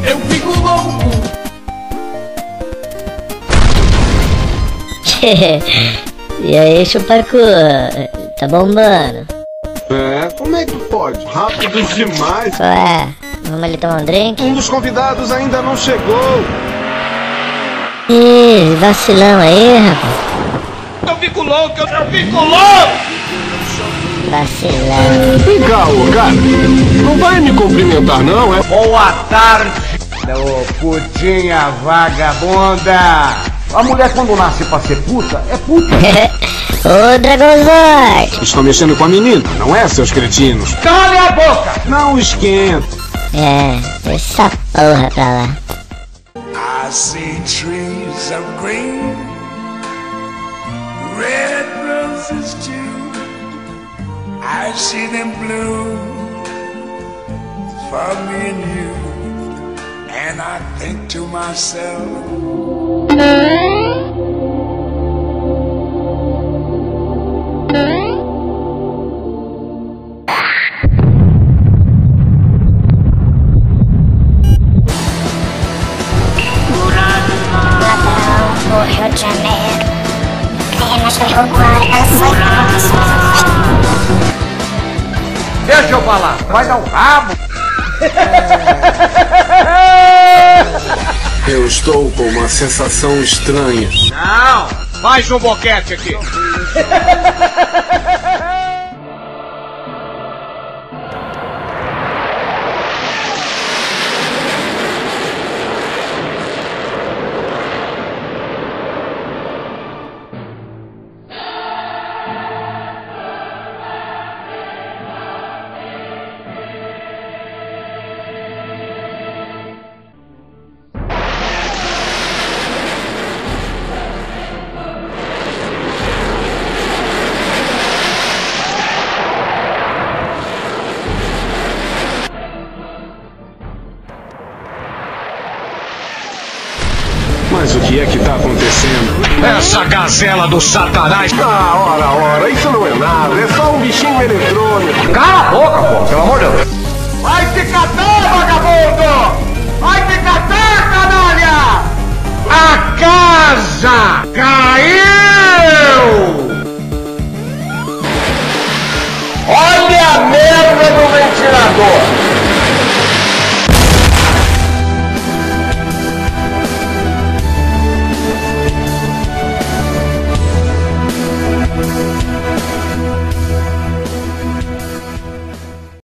Eu fico louco. E aí, chupacu, tá bombando? É, como é que pode? Rápido demais. Qual é? Vamos ali tomar um drink? Um dos convidados ainda não chegou. Ih, vacilão aí, rapaz. Eu fico louco, eu fico louco. Vacilão. Vem cá, ô cara. Não vai me cumprimentar não, é? Boa tarde, ô putinha vagabunda. A mulher quando nasce pra ser puta, é puta. Ô, Dragonzord. Estão mexendo com a menina, não é, seus cretinos? Cale a boca! Não esquenta. É, essa porra pra lá. I see trees of green, red roses too. I see them blue for me and you. And I think to myself, o Rio de Janeiro, apenas derrubar as Deixa eu falar, vai dar um rabo. Eu estou com uma sensação estranha. Não, mais um boquete aqui. Mas o que é que tá acontecendo? Essa gazela do satanás. Ah, ora, isso não é nada. É só um bichinho eletrônico. Cala a boca, pô, pelo amor de Deus.